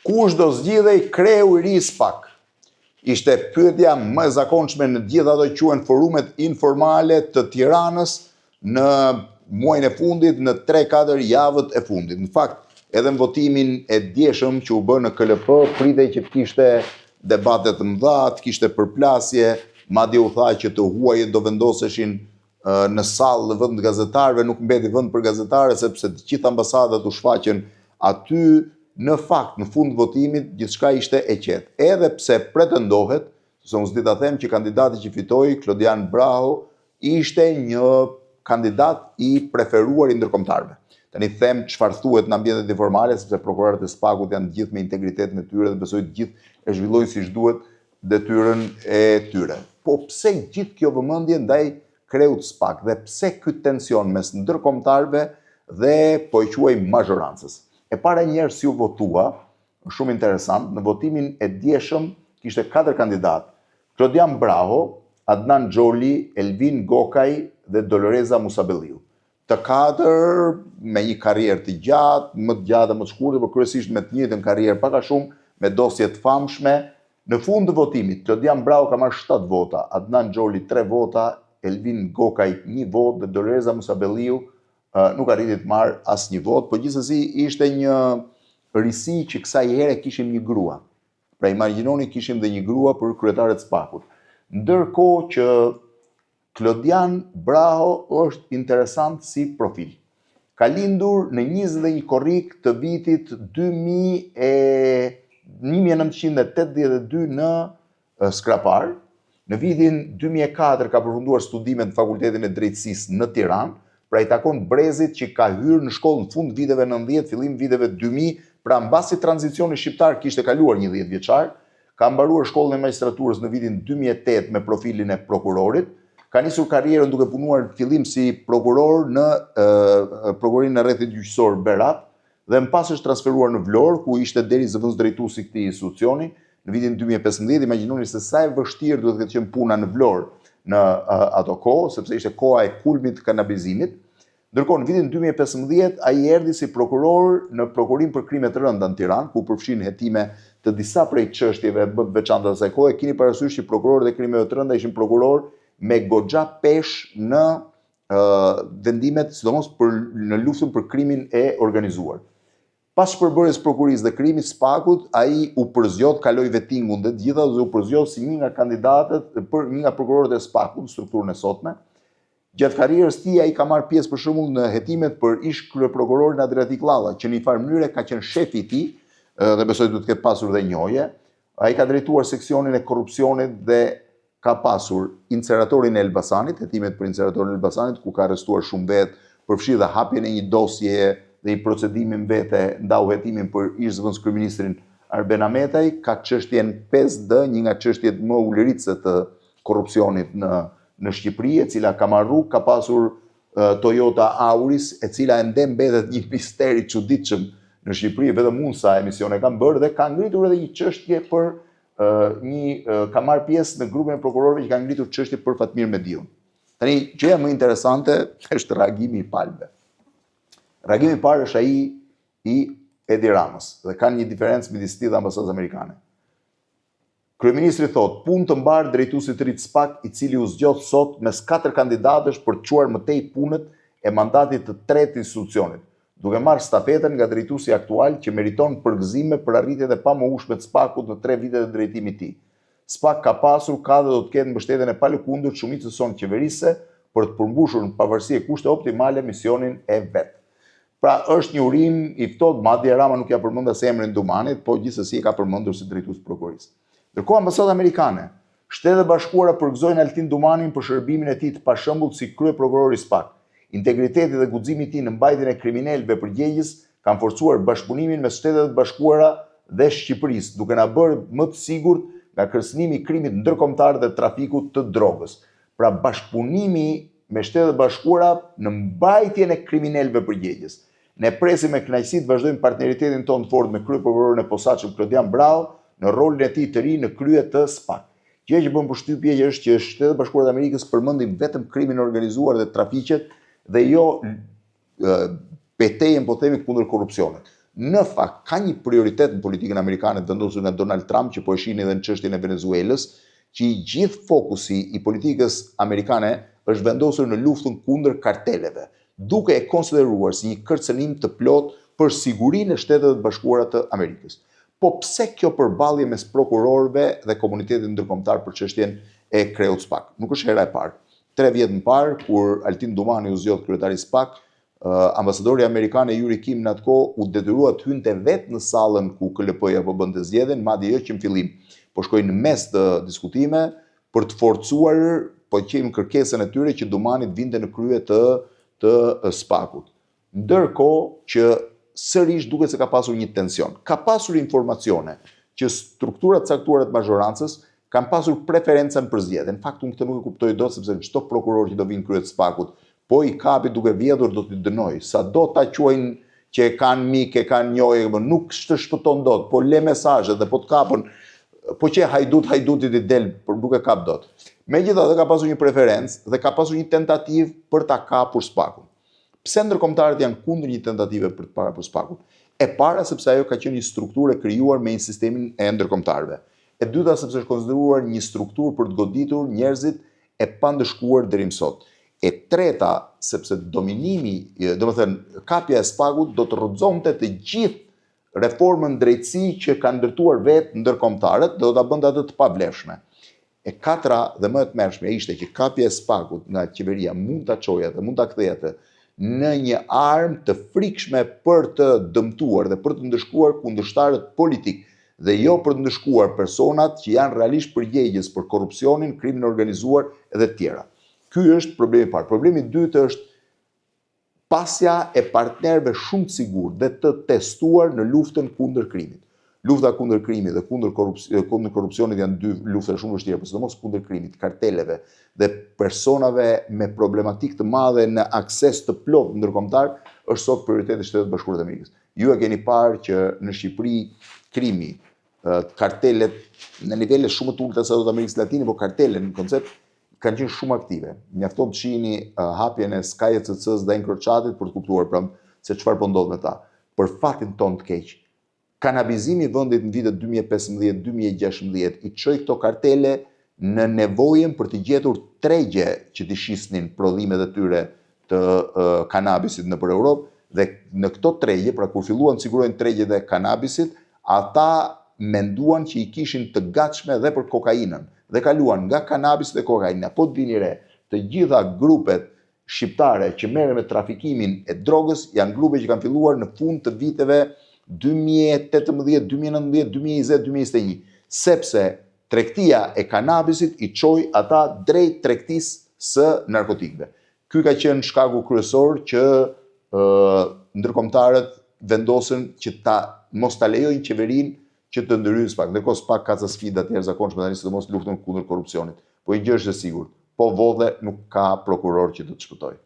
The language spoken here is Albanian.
Kush do zgjidhej kreu i ri SPAK? Ishte pyetja më e zakonshme në gjithë ato quhen forumet informale të Tiranës në muajin e fundit, në 3-4 javët e fundit. Në fakt, edhe në votimin e djeshëm që u bë në KLP, pritej që kishte debate të mëdha, kishte përplasje, madje u tha që të huajët do vendoseshin në sallë në vend gazetarëve, nuk mbeti vend për gazetarë sepse të gjithë ambasadat u shfaqen aty. Në fakt, në fund votimit, gjithçka ishte e qetë. Edhe pse pretendohet, se unë s'di ta them që kandidati që fitoi, Klodian Braho, ishte një kandidat i preferuar i ndërkombëtarëve. Tani them çfarë thuhet në ambientet informale, sepse prokurorët e SPAK-ut janë gjithë me integritetin e tyre dhe besoj të gjithë e zhvillojnë siç duhet detyrën e tyre. Po pse gjithë kjo vëmendje ndaj kreut SPAK dhe pse ky tension mes ndërkombëtarëve dhe po e quaj mazhorancës? E para njerë si u votua, shumë interesant, në votimin e djeshëm kishte 4 kandidat. Klodian Braho, Adnan Xholi, Elvin Gokaj dhe Doloreza Musabelliu. Të 4 me një karrierë të gjatë, më të gjatë dhe më të shkurtër, por kryesisht me të njëjtën karrierë pak a shumë, me dosje të famshme. Në fund të votimit, Klodian Braho ka marrë 7 vota, Adnan Xholi 3 vota, Elvin Gokaj 1 votë dhe Doloreza Musabelliu nuk arriti të marrë asnjë votë, por gjithsesi ishte një risi që kësaj here kishim një grua. Pra imagjinoni kishim dhe një grua për kryetaren e SPAK-ut. Ndërkohë që Klodian Braho është interesant si profil. Ka lindur në 21 korrik të vitit 1982 në Skrapar. Në vitin 2004 ka përfunduar studimet në Fakultetin e Drejtësisë në Tiranë. Pra i takon brezit që ka hyrë në shkollë në fund viteve 90, fillim viteve 2000, pra mbasi tranzicioni shqiptar kishte kaluar një 10 vjeçar, ka mbaruar shkollën e magjistraturës në vitin 2008 me profilin e prokurorit, ka nisur karrierën duke punuar fillim si prokuror në prokurorinë e rrethit gjyqësor Berat dhe më pas është transferuar në Vlorë, ku ishte deri zëvendës drejtuesi i këtij institucioni në vitin 2015. Imagjinoni se sa e vështirë duhet të ketë qenë puna në Vlorë në ato kohë, sepse ishte koha e kulmit të kanabizimit. Ndërkohë, në vitin 2015, ai erdhi si prokuror në Prokurinë për krime të rënda në Tiranë, ku përfshin hetime të disa prej çështjeve më të veçanta të asaj kohe. Keni parasysh që prokurorët e krimeve të rënda ishin prokuror me goxha pesh në vendimet, sidomos në luftën për krimin e organizuar. Pas shpërbërjes prokurisë dhe krimit SPAK-ut, ai u përzgjodh, kaloi vettingun dhe të gjitha dhe u përzgjodh si një nga kandidatët për një nga prokurorët e SPAK-ut në strukturën e sotme. Gjatë karrierës tij ai ka marrë pjesë për shembull në hetimet për ish kryeprokurorin Adriatik Llalla, që në një farë mënyrë ka qenë shefi i tij dhe besoj duhet të ketë pasur dhe njohje. Ai ka drejtuar seksionin e korrupsionit dhe ka pasur inceratorin e Elbasanit, hetimet për inceratorin e Elbasanit, ku ka arrestuar shumë vetë, përfshi dhe hapjen e një dosje dhe i procedimin vete ndau hetimin për ish zëvendës kryeministrin Arben Ametaj, ka çështjen 5D, një nga çështjet më ulëritëse të korrupsionit në Shqipëri, e cila ka marrë, ka pasur Toyota Auris, e cila ende mbetet një mister i çuditshëm në Shqipëri, vetëm unë sa emisione kam bërë, dhe ka ngritur edhe një çështje për ka marrë pjesë në grupin e prokurorëve që ka ngritur çështje për Fatmir Mediun. Tani, gjëja më interesante është reagimi i palëve. Reagimi i parë është ai i Edi Ramës, dhe kanë një diferencë midis tij dhe ambasadës amerikane. Kryeministri thot, punë të mbarë drejtuesit të ri të SPAK, i cili u zgjodh sot mes 4 kandidatësh për të çuar më tej punët e mandatit të tretë të institucionit, duke marrë stafetën nga drejtuesi aktual që meriton përgëzime për arritjet e pamohshme të SPAK-ut në 3 vitet e drejtimit të tij. SPAK ka pasur, ka dhe do të ketë mbështetjen e palëkundërt shumicës sonë qeverisë për të përmbushur në pavarësi e kushte optimale misionin e vet. Pra është një urim i ftohtë, madje Rama nuk ja përmend as emrin Dumanit, po gjithsesi e ka përmendur si drejtues prokurorisë. Ndërkohë ambasadat amerikane, Shtetet e Bashkuara përgëzojnë Altin Dumanin për shërbimin e tij të pashëmbullt si kryeprokuror i SPAK. Integriteti dhe guximi i tij në mbajtjen e kriminalëve përgjegjës kanë forcuar bashkëpunimin mes Shtetet e Bashkuara dhe Shqipërisë, duke na bërë më të sigurt nga kërcënimi i krimit ndërkombëtar dhe trafikut të drogës. Pra bashkëpunimi me Shtetet e Bashkuara në mbajtjen e kriminalëve përgjegjës. Ne presim me kënaqësi të vazhdojmë partneritetin tonë të fortë me kryeprokurorin e posaçëm Klodian Braho në rolin e tij të ri në krye të SPAK. Gjë që bën përshtypje është që Shtetet e Bashkuara të Amerikës përmendin vetëm krimin organizuar dhe trafiqet dhe jo betejën, po themi, kundër korrupsionit. në fakt ka një prioritet në politikën amerikane të vendosur nga Donald Trump, që po e shihni edhe në çështjen e Venezuelës, që i gjithë fokusi i politikës amerikane është vendosur në luftën kundër karteleve, duke e konsideruar si një kërcënim të plot për sigurinë e Shtetet e Bashkuara të Amerikës. Po pse kjo përballje mes prokurorëve dhe komunitetit ndërkombëtar për çështjen e kreut SPAK? Nuk është hera e parë. 3 vjet më parë, kur Altin Dumani u zgjodh kryetari SPAK, ambasadori amerikan Yuri Kim në atë kohë u detyrua të hynte vetë në sallën ku KLP-ja po bënte zgjedhjen, madje jo që në fillim, po shkoi në mes të diskutime për të forcuar, po qejmë kërkesën e tyre që Dumani të vinte në krye të SPAK-ut. Ndërkohë që sërish duket se ka pasur një tension. Ka pasur informacione që strukturat caktuara të mazhorancës kanë pasur preferencën për zgjedhjen. Në fakt unë këtë nuk e kuptoj dot, sepse çdo prokuror që do vinë krye të SPAK-ut, po i kapi duke vjedhur do t'i dënoj. Sa do ta quajnë që e kanë mik, e kanë njojë, nuk të shpëton dot, po le mesazhe dhe po të kapën, po që hajdutit i del, por nuk e kap dot. Megjithatë ka pasur një preferencë dhe ka pasur një tentativë për ta kapur SPAK-un. Pse ndërkombëtarët janë kundër një tentative për të kapur SPAK-un? E para sepse ajo ka qenë një strukturë e krijuar me sistemin e ndërkombëtarëve. E dyta sepse është konsideruar një strukturë për të goditur njerëzit e pandëshkuar deri më sot. E treta, sepse dominimi, domethënë kapja e SPAK-ut do të rrëzonte të gjithë reformën drejtësi që kanë ndërtuar vetë ndërkombëtarët dhe do ta bënte atë të pavlefshme. E katra dhe më e tmerrshme ishte që kapja e SPAK-ut nga qeveria mund ta çojë dhe mund ta kthejë në një armë të frikshme për të dëmtuar dhe për të ndëshkuar kundërshtarët politik dhe jo për të ndëshkuar personat që janë realisht përgjegjës për korrupsionin, krimin e organizuar edhe të tjera. Ky është problemi i parë. Problemi i dytë është pasja e partnerëve shumë të sigurt dhe të testuar në luftën kundër krimit. Lufta kundër krimit dhe kundër korrupsionit janë 2 lufta shumë vështira, por sidomos kundër krimit, karteleve dhe personave me problematikë të madhe në akses të plot ndërkombëtar është sot prioritet i Shtetit Bashkuar të Amerikës. Ju e keni parë që në Shqipëri krimi, kartelet në nivele shumë të ulta sa do të Amerikës Latine, por kartelet në koncept kanë qenë shumë aktive. Mjafton të shihni hapjen e SKJCC-s dhe Encrochatit për të kuptuar se çfarë po ndodh me ta. Për fatin ton të keq, kanabizimi i vendit në vitet 2015-2016 i çoi këto kartele në nevojën për të gjetur tregje që të shisnin prodhimet e tyre të kanabisit nëpër Europë, dhe në këto tregje, pra kur filluan të sigurojnë tregjet e kanabisit, ata menduan që i kishin të gatshme edhe për kokainën dhe kaluan nga kanabis dhe kokaina. Po të vini re, të gjitha grupet shqiptare që merren me trafikimin e drogës janë grupe që kanë filluar në fund të viteve 2018, 2019, 2020, 2021, sepse tregtia e kanabisit i çoi ata drejt tregtisë së narkotikëve. Ky ka qenë shkaku kryesor që ndërkombëtarët vendosën që mos ta lejojnë qeverinë që të ndryjë SPAK. Ndërkohë SPAK ka ca sfida të jashtëzakonshme tani, sidomos luftën kundër korrupsionit. Po një gjë është e sigurt, po vodhe nuk ka prokuror që të të shpëtojë.